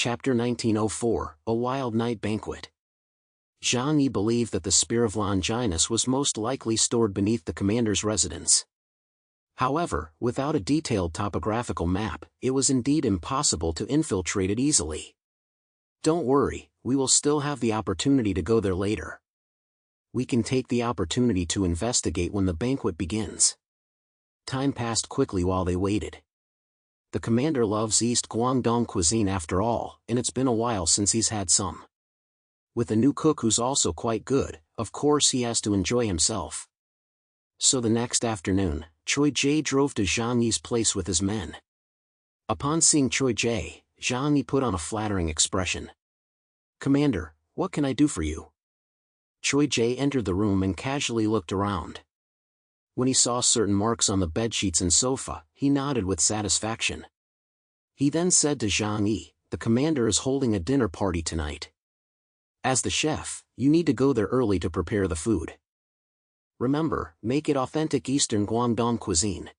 Chapter 1904, A Wild Night Banquet. Jeangi believed that the spear of Longinus was most likely stored beneath the commander's residence. However, without a detailed topographical map, it was indeed impossible to infiltrate it easily. Don't worry, we will still have the opportunity to go there later. We can take the opportunity to investigate when the banquet begins. Time passed quickly while they waited. The commander loves East Guangdong cuisine after all, and it's been a while since he's had some. With a new cook who's also quite good, of course he has to enjoy himself. So the next afternoon, Choi Jae drove to Jeangi's place with his men. Upon seeing Choi Jae, Jeangi put on a flattering expression. "Commander, what can I do for you?" Choi Jae entered the room and casually looked around. When he saw certain marks on the bedsheets and sofa, he nodded with satisfaction. He then said to Jeangi, "The commander is holding a dinner party tonight. As the chef, you need to go there early to prepare the food. Remember, make it authentic Eastern Guangdong cuisine."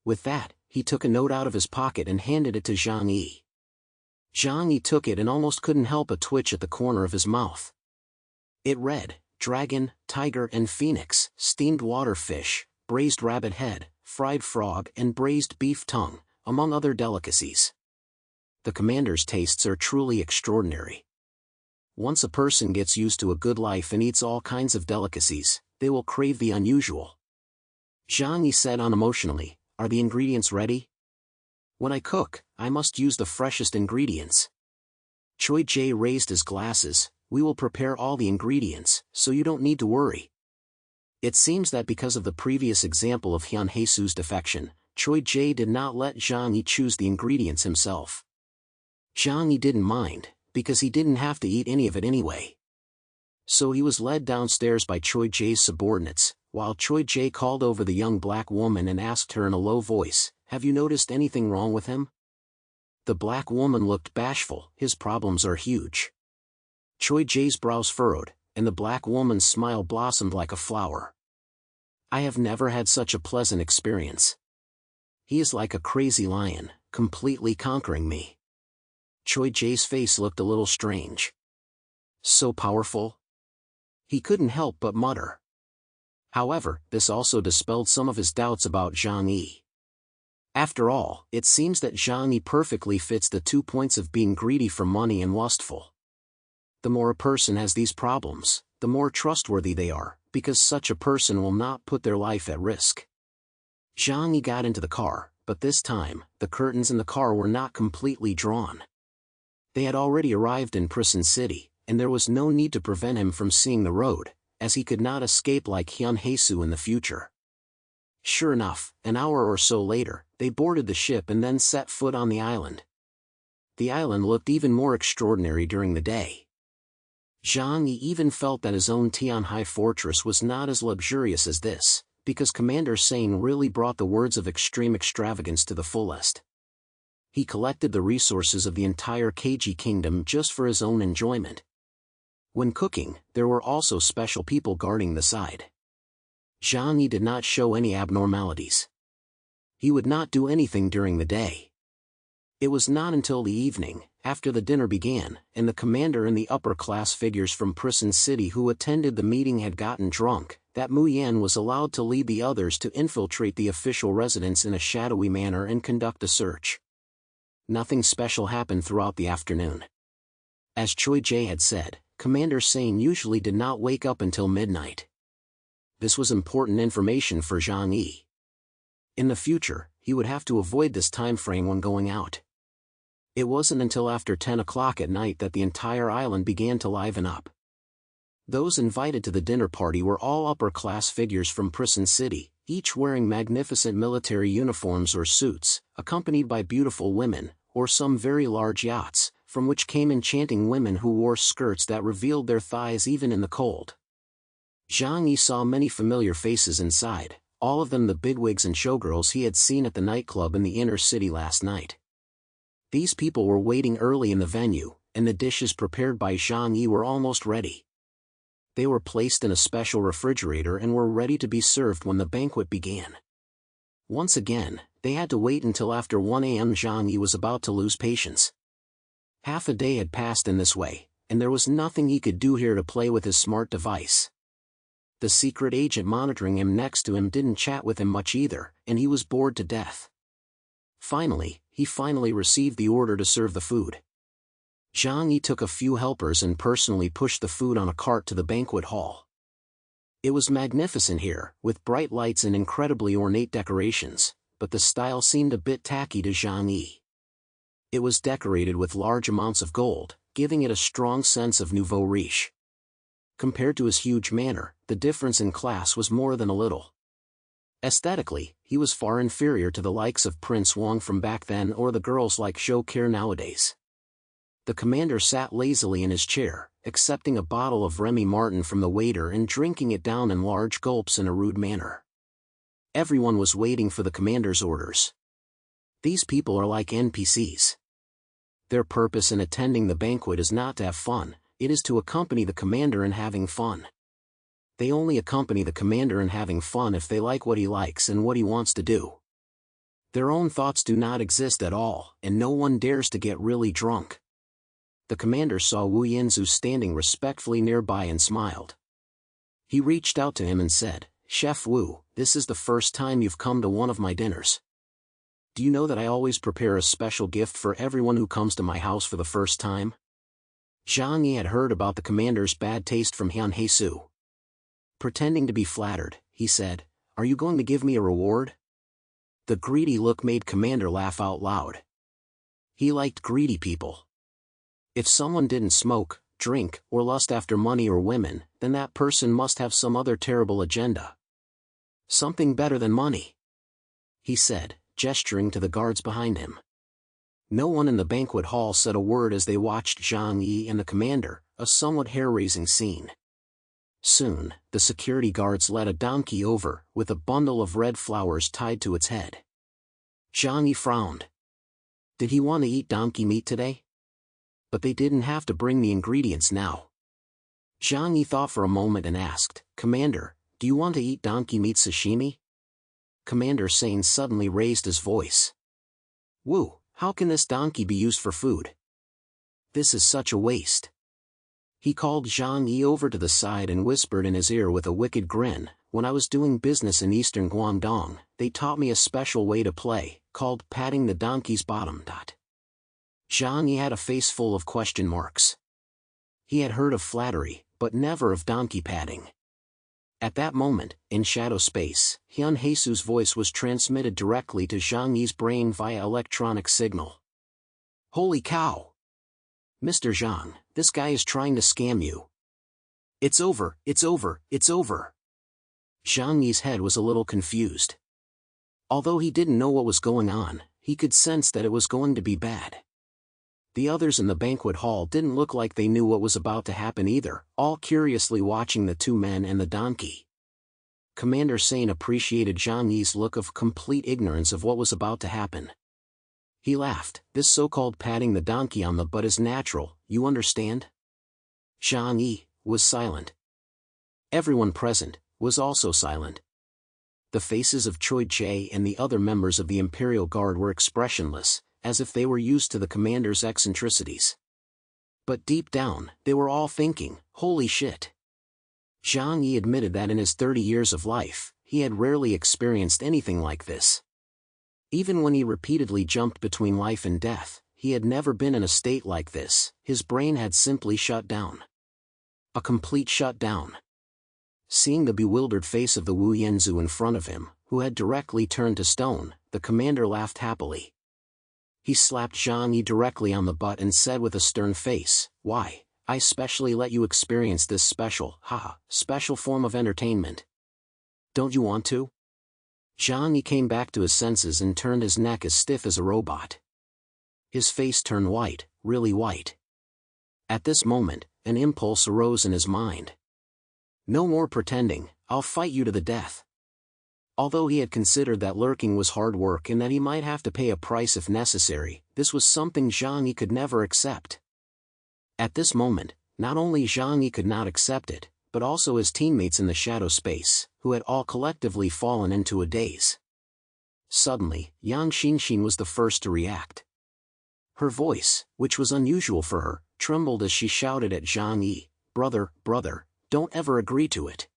With that, he took a note out of his pocket and handed it to Jeangi. Jeangi took it and almost couldn't help a twitch at the corner of his mouth. It read, "Dragon, tiger and phoenix, steamed water fish, braised rabbit head, fried frog and braised beef tongue, among other delicacies." The commander's tastes are truly extraordinary. Once a person gets used to a good life and eats all kinds of delicacies, they will crave the unusual. Jeangi said unemotionally, "Are the ingredients ready? When I cook, I must use the freshest ingredients." Choi Jae raised his glasses. "We will prepare all the ingredients, so you don't need to worry." It seems that because of the previous example of Hyun Hae-soo's defection, Choi Jae did not let Jeangi choose the ingredients himself. Jeangi didn't mind, because he didn't have to eat any of it anyway. So he was led downstairs by Choi Jae's subordinates, while Choi Jae called over the young black woman and asked her in a low voice, "Have you noticed anything wrong with him?" The black woman looked bashful. "His problems are huge." Choi Jae's brows furrowed, and the black woman's smile blossomed like a flower. "I have never had such a pleasant experience. He is like a crazy lion, completely conquering me." Choi Jae's face looked a little strange. "So powerful?" He couldn't help but mutter. However, this also dispelled some of his doubts about Jeangi. After all, it seems that Jeangi perfectly fits the 2 points of being greedy for money and lustful. The more a person has these problems, the more trustworthy they are, because such a person will not put their life at risk. Jeangi got into the car, but this time, the curtains in the car were not completely drawn. They had already arrived in Prison City, and there was no need to prevent him from seeing the road, as he could not escape like Hyun Hae-soo in the future. Sure enough, an hour or so later, they boarded the ship and then set foot on the island. The island looked even more extraordinary during the day. Jeangi even felt that his own Tianhai fortress was not as luxurious as this, because Commander Sane really brought the words of extreme extravagance to the fullest. He collected the resources of the entire Keiji kingdom just for his own enjoyment. When cooking, there were also special people guarding the side. Jeangi did not show any abnormalities. He would not do anything during the day. It was not until the evening, after the dinner began, and the commander and the upper-class figures from Prison City who attended the meeting had gotten drunk, that Mu Yan was allowed to lead the others to infiltrate the official residence in a shadowy manner and conduct a search. Nothing special happened throughout the afternoon. As Choi Jae had said, Commander Sane usually did not wake up until midnight. This was important information for Jeangi. In the future, he would have to avoid this time frame when going out. It wasn't until after 10 o'clock at night that the entire island began to liven up. Those invited to the dinner party were all upper-class figures from Prison City, each wearing magnificent military uniforms or suits, accompanied by beautiful women, or some very large yachts, from which came enchanting women who wore skirts that revealed their thighs even in the cold. Jeangi saw many familiar faces inside, all of them the bigwigs and showgirls he had seen at the nightclub in the inner city last night. These people were waiting early in the venue, and the dishes prepared by Jeangi were almost ready. They were placed in a special refrigerator and were ready to be served when the banquet began. Once again, they had to wait until after 1 a.m. Jeangi was about to lose patience. Half a day had passed in this way, and there was nothing he could do here to play with his smart device. The secret agent monitoring him next to him didn't chat with him much either, and he was bored to death. Finally, he received the order to serve the food. Jeangi took a few helpers and personally pushed the food on a cart to the banquet hall. It was magnificent here, with bright lights and incredibly ornate decorations, but the style seemed a bit tacky to Jeangi. It was decorated with large amounts of gold, giving it a strong sense of nouveau riche. Compared to his huge manor, the difference in class was more than a little. Aesthetically, he was far inferior to the likes of Prince Wang from back then or the girls like Shou Care nowadays. The commander sat lazily in his chair, accepting a bottle of Remy Martin from the waiter and drinking it down in large gulps in a rude manner. Everyone was waiting for the commander's orders. These people are like NPCs. Their purpose in attending the banquet is not to have fun, it is to accompany the commander in having fun. They only accompany the commander in having fun if they like what he likes and what he wants to do. Their own thoughts do not exist at all, and no one dares to get really drunk. The commander saw Wu Yanzu standing respectfully nearby and smiled. He reached out to him and said, "Chef Wu, this is the first time you've come to one of my dinners. Do you know that I always prepare a special gift for everyone who comes to my house for the first time?" Jeangi had heard about the commander's bad taste from Han Heisu. Pretending to be flattered, he said, "Are you going to give me a reward?" The greedy look made Commander laugh out loud. He liked greedy people. If someone didn't smoke, drink, or lust after money or women, then that person must have some other terrible agenda. Something better than money, he said, gesturing to the guards behind him. No one in the banquet hall said a word as they watched Jeangi and the commander, a somewhat hair-raising scene. Soon, the security guards led a donkey over, with a bundle of red flowers tied to its head. Jeangi frowned. Did he want to eat donkey meat today? But they didn't have to bring the ingredients now. Jeangi thought for a moment and asked, "Commander, do you want to eat donkey meat sashimi?" Commander Sane suddenly raised his voice. "Wu, how can this donkey be used for food? This is such a waste." He called Jeangi over to the side and whispered in his ear with a wicked grin, "When I was doing business in eastern Guangdong, they taught me a special way to play, called patting the donkey's bottom. Jeangi had a face full of question marks. He had heard of flattery, but never of donkey patting. At that moment, in shadow space, Hyun Haesu's voice was transmitted directly to Jeangi's brain via electronic signal. "Holy cow! Mr. Zhang, this guy is trying to scam you. It's over, it's over, it's over." Jeangi's head was a little confused. Although he didn't know what was going on, he could sense that it was going to be bad. The others in the banquet hall didn't look like they knew what was about to happen either, all curiously watching the two men and the donkey. Commander Sane appreciated Jeangi's look of complete ignorance of what was about to happen. He laughed. "This so-called patting the donkey on the butt is natural, you understand?" Jeangi was silent. Everyone present was also silent. The faces of Choi Jae and the other members of the Imperial Guard were expressionless, as if they were used to the commander's eccentricities. But deep down, they were all thinking, "Holy shit." Jeangi admitted that in his 30 years of life, he had rarely experienced anything like this. Even when he repeatedly jumped between life and death, he had never been in a state like this. His brain had simply shut down. A complete shutdown. Seeing the bewildered face of the Wu Yanzu in front of him, who had directly turned to stone, the commander laughed happily. He slapped Jeangi directly on the butt and said with a stern face, "Why, I specially let you experience this special form of entertainment. Don't you want to?" Jeangi came back to his senses and turned his neck as stiff as a robot. His face turned white, really white. At this moment, an impulse arose in his mind. "No more pretending, I'll fight you to the death." Although he had considered that lurking was hard work and that he might have to pay a price if necessary, this was something Jeangi could never accept. At this moment, not only Jeangi could not accept it, but also his teammates in the shadow space, who had all collectively fallen into a daze. Suddenly, Yang Xinxin was the first to react. Her voice, which was unusual for her, trembled as she shouted at Jeangi, "Brother, brother, don't ever agree to it."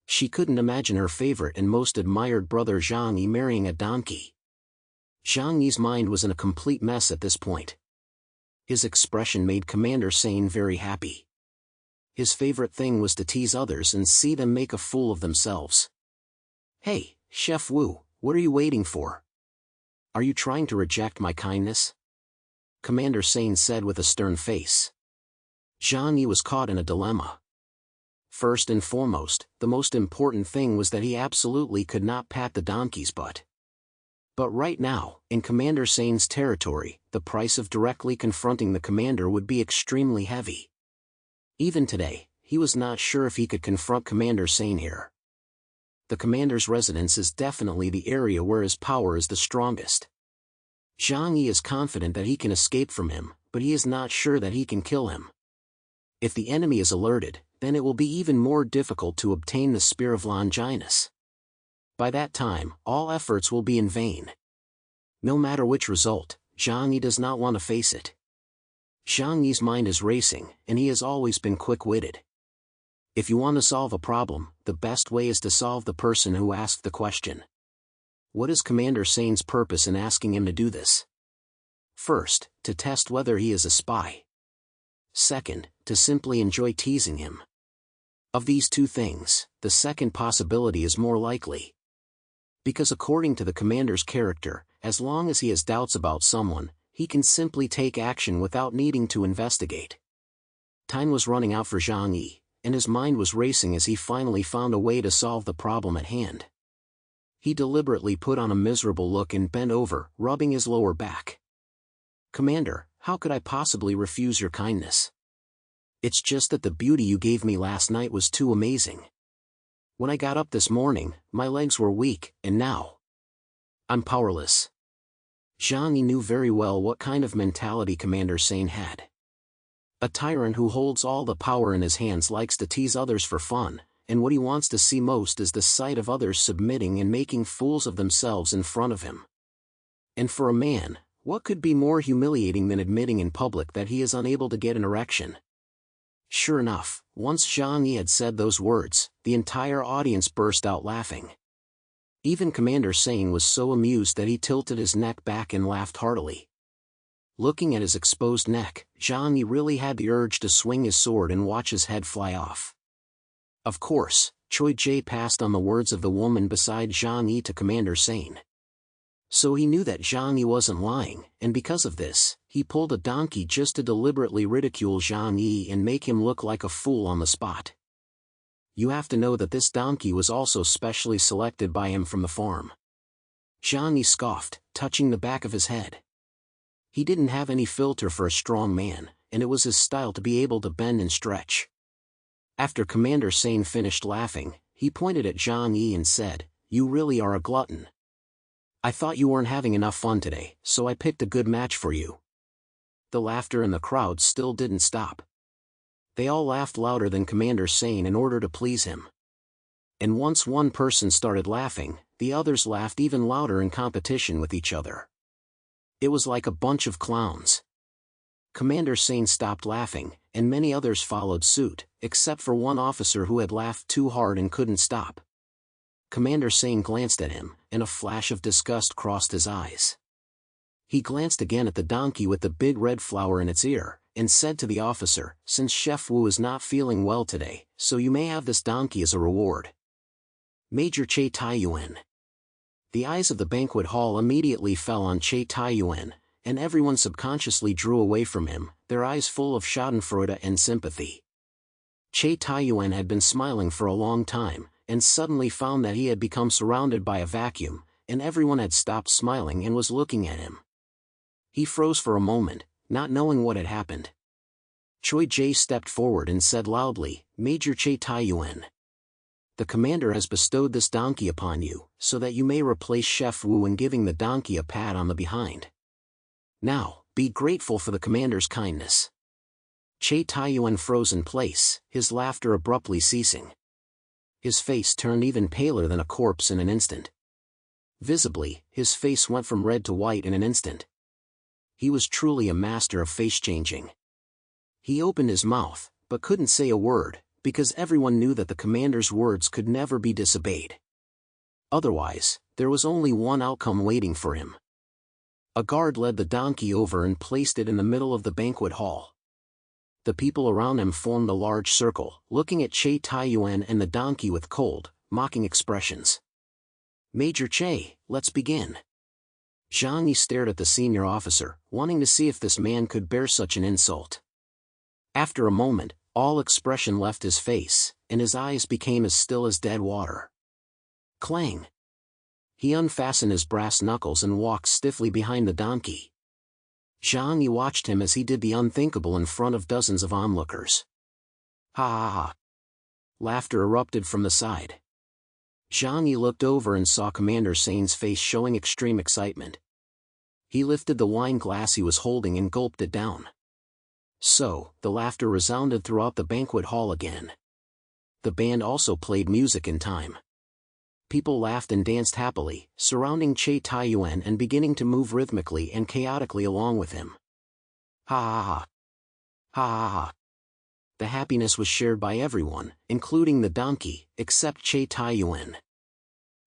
She couldn't imagine her favorite and most admired brother Jeangi marrying a donkey. Jeangi's mind was in a complete mess at this point. His expression made Commander Sane very happy. His favorite thing was to tease others and see them make a fool of themselves. "Hey, Chef Wu, what are you waiting for? Are you trying to reject my kindness?" Commander Sane said with a stern face. Jeangi was caught in a dilemma. First and foremost, the most important thing was that he absolutely could not pat the donkey's butt. But right now, in Commander Sane's territory, the price of directly confronting the commander would be extremely heavy. Even today, he was not sure if he could confront Commander Sane here. The commander's residence is definitely the area where his power is the strongest. Jeangi is confident that he can escape from him, but he is not sure that he can kill him. If the enemy is alerted, then it will be even more difficult to obtain the Spear of Longinus. By that time, all efforts will be in vain. No matter which result, Jeangi does not want to face it. Jeangi's mind is racing, and he has always been quick-witted. If you want to solve a problem, the best way is to solve the person who asked the question. What is Commander Sane's purpose in asking him to do this? First, to test whether he is a spy. Second, to simply enjoy teasing him. Of these two things, the second possibility is more likely. Because according to the commander's character, as long as he has doubts about someone, he can simply take action without needing to investigate. Time was running out for Jeangi, and his mind was racing as he finally found a way to solve the problem at hand. He deliberately put on a miserable look and bent over, rubbing his lower back. "Commander, how could I possibly refuse your kindness? It's just that the beauty you gave me last night was too amazing. When I got up this morning, my legs were weak, and now I'm powerless." Jeangi knew very well what kind of mentality Commander Sane had. A tyrant who holds all the power in his hands likes to tease others for fun, and what he wants to see most is the sight of others submitting and making fools of themselves in front of him. And for a man, what could be more humiliating than admitting in public that he is unable to get an erection? Sure enough, once Jeangi had said those words, the entire audience burst out laughing. Even Commander Sane was so amused that he tilted his neck back and laughed heartily. Looking at his exposed neck, Jeangi really had the urge to swing his sword and watch his head fly off. Of course, Choi Jae passed on the words of the woman beside Jeangi to Commander Sane. So he knew that Jeangi wasn't lying, and because of this, he pulled a donkey just to deliberately ridicule Jeangi and make him look like a fool on the spot. You have to know that this donkey was also specially selected by him from the farm. Jeangi scoffed, touching the back of his head. He didn't have any filter for a strong man, and it was his style to be able to bend and stretch. After Commander Sane finished laughing, he pointed at Jeangi and said, "You really are a glutton. I thought you weren't having enough fun today, so I picked a good match for you." The laughter in the crowd still didn't stop. They all laughed louder than Commander Sane in order to please him. And once one person started laughing, the others laughed even louder in competition with each other. It was like a bunch of clowns. Commander Sane stopped laughing, and many others followed suit, except for one officer who had laughed too hard and couldn't stop. Commander Sane glanced at him, and a flash of disgust crossed his eyes. He glanced again at the donkey with the big red flower in its ear, and said to the officer, "Since Chef Wu is not feeling well today, so you may have this donkey as a reward." Major Che Taiyuan. The eyes of the banquet hall immediately fell on Che Taiyuan, and everyone subconsciously drew away from him, their eyes full of schadenfreude and sympathy. Che Taiyuan had been smiling for a long time, and suddenly found that he had become surrounded by a vacuum, and everyone had stopped smiling and was looking at him. He froze for a moment, not knowing what had happened. Choi Jae stepped forward and said loudly, "Major Che Taiyuan, the commander has bestowed this donkey upon you, so that you may replace Chef Wu in giving the donkey a pat on the behind. Now, be grateful for the commander's kindness." Che Taiyuan froze in place, his laughter abruptly ceasing. His face turned even paler than a corpse in an instant. Visibly, his face went from red to white in an instant. He was truly a master of face-changing. He opened his mouth, but couldn't say a word, because everyone knew that the commander's words could never be disobeyed. Otherwise, there was only one outcome waiting for him. A guard led the donkey over and placed it in the middle of the banquet hall. The people around him formed a large circle, looking at Che Taiyuan and the donkey with cold, mocking expressions. "Major Che, let's begin." Jeangi stared at the senior officer, wanting to see if this man could bear such an insult. After a moment, all expression left his face, and his eyes became as still as dead water. Clang! He unfastened his brass knuckles and walked stiffly behind the donkey. Jeangi watched him as he did the unthinkable in front of dozens of onlookers. Ha ha ha! Laughter erupted from the side. Jeangi looked over and saw Commander Sane's face showing extreme excitement. He lifted the wine glass he was holding and gulped it down. So, the laughter resounded throughout the banquet hall again. The band also played music in time. People laughed and danced happily, surrounding Che Taiyuan and beginning to move rhythmically and chaotically along with him. Ha ha ha! Ha ha ha! The happiness was shared by everyone, including the donkey, except Che Taiyuan.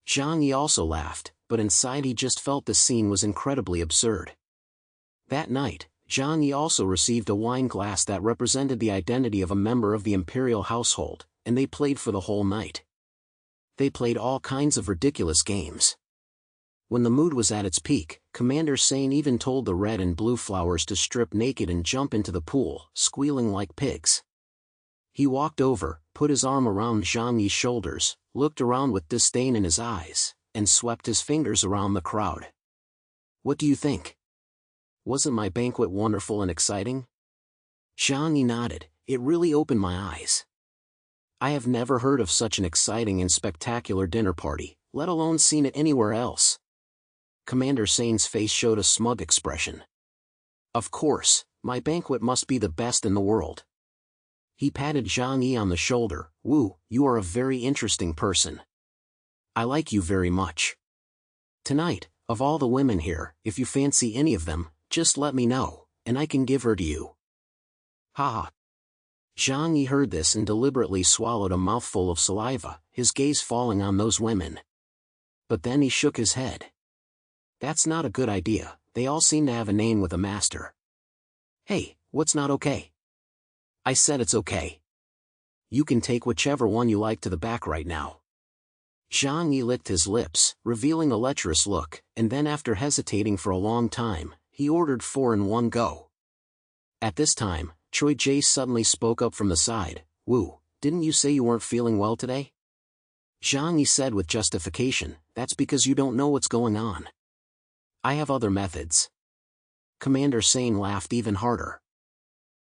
Jeangi also laughed, but inside he just felt the scene was incredibly absurd. That night, Jeangi also received a wine glass that represented the identity of a member of the imperial household, and they played for the whole night. They played all kinds of ridiculous games. When the mood was at its peak, Commander Sane even told the red and blue flowers to strip naked and jump into the pool, squealing like pigs. He walked over, put his arm around Jeangi's shoulders, looked around with disdain in his eyes, and swept his fingers around the crowd. "What do you think? Wasn't my banquet wonderful and exciting?" Jeangi nodded. "It really opened my eyes. I have never heard of such an exciting and spectacular dinner party, let alone seen it anywhere else." Commander Sane's face showed a smug expression. "Of course, my banquet must be the best in the world." He patted Jeangi on the shoulder. "Wu, you are a very interesting person. I like you very much. Tonight, of all the women here, if you fancy any of them, just let me know, and I can give her to you." Ha ha! Jeangi heard this and deliberately swallowed a mouthful of saliva, his gaze falling on those women. But then he shook his head. "That's not a good idea, they all seem to have a name with a master." "Hey, what's not okay?" "I said it's okay. You can take whichever one you like to the back right now." Jeangi licked his lips, revealing a lecherous look, and then after hesitating for a long time, he ordered 4 in one go. At this time, Choi Jae suddenly spoke up from the side. "Wu, didn't you say you weren't feeling well today?" Jeangi said with justification, "That's because you don't know what's going on. I have other methods." Commander Sane laughed even harder.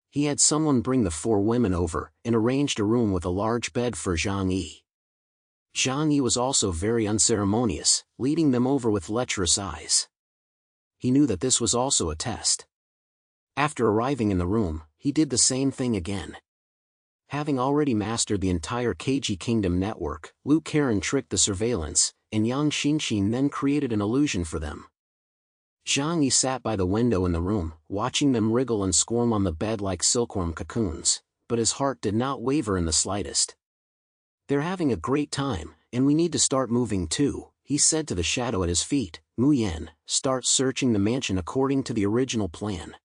He had someone bring the 4 women over, and arranged a room with a large bed for Jeangi. Jeangi was also very unceremonious, leading them over with lecherous eyes. He knew that this was also a test. After arriving in the room, he did the same thing again. Having already mastered the entire KG Kingdom network, Lu Karen tricked the surveillance, and Yang Xinxin then created an illusion for them. Jeangi sat by the window in the room, watching them wriggle and squirm on the bed like silkworm cocoons, but his heart did not waver in the slightest. "They're having a great time, and we need to start moving too," he said to the shadow at his feet. "Mu Yan, start searching the mansion according to the original plan."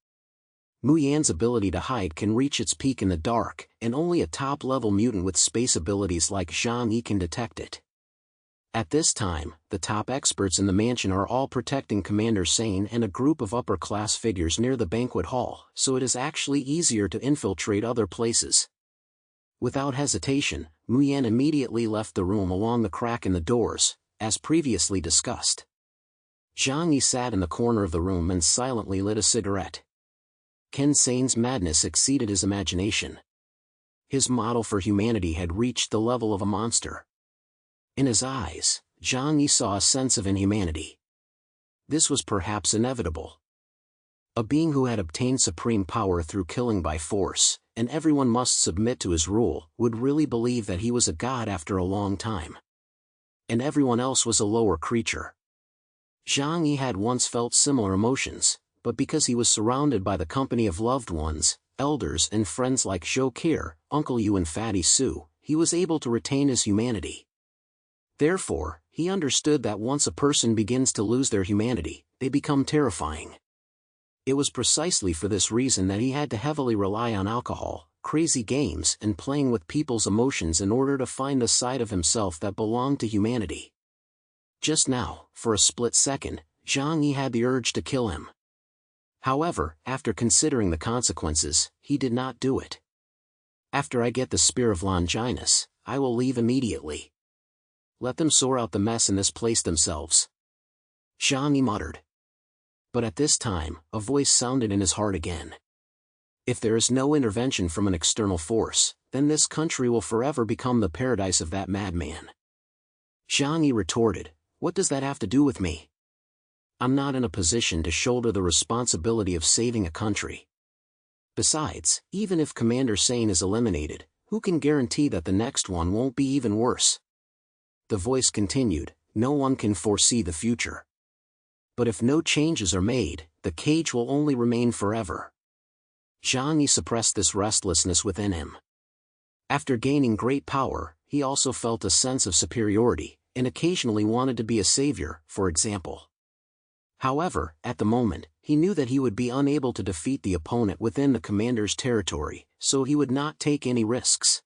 Mu Yan's ability to hide can reach its peak in the dark, and only a top-level mutant with space abilities like Jeangi can detect it. At this time, the top experts in the mansion are all protecting Commander Sane and a group of upper-class figures near the banquet hall, so it is actually easier to infiltrate other places. Without hesitation, Mu Yan immediately left the room along the crack in the doors, as previously discussed. Jeangi sat in the corner of the room and silently lit a cigarette. Ken Sane's madness exceeded his imagination. His model for humanity had reached the level of a monster. In his eyes, Jeangi saw a sense of inhumanity. This was perhaps inevitable. A being who had obtained supreme power through killing by force, and everyone must submit to his rule, would really believe that he was a god after a long time. And everyone else was a lower creature. Jeangi had once felt similar emotions, but because he was surrounded by the company of loved ones, elders and friends like Zhou Qi, Uncle Yu and Fatty Su, he was able to retain his humanity. Therefore, he understood that once a person begins to lose their humanity, they become terrifying. It was precisely for this reason that he had to heavily rely on alcohol, crazy games and playing with people's emotions in order to find the side of himself that belonged to humanity. Just now, for a split second, Jeangi had the urge to kill him. However, after considering the consequences, he did not do it. After I get the spear of Longinus, I will leave immediately. Let them sort out the mess in this place themselves. Jeangi muttered. But at this time, a voice sounded in his heart again. If there is no intervention from an external force, then this country will forever become the paradise of that madman. Jeangi retorted, what does that have to do with me? I'm not in a position to shoulder the responsibility of saving a country. Besides, even if Commander Sane is eliminated, who can guarantee that the next one won't be even worse? The voice continued, no one can foresee the future. But if no changes are made, the cage will only remain forever. Jeangi suppressed this restlessness within him. After gaining great power, he also felt a sense of superiority, and occasionally wanted to be a savior, for example. However, at the moment, he knew that he would be unable to defeat the opponent within the commander's territory, so he would not take any risks.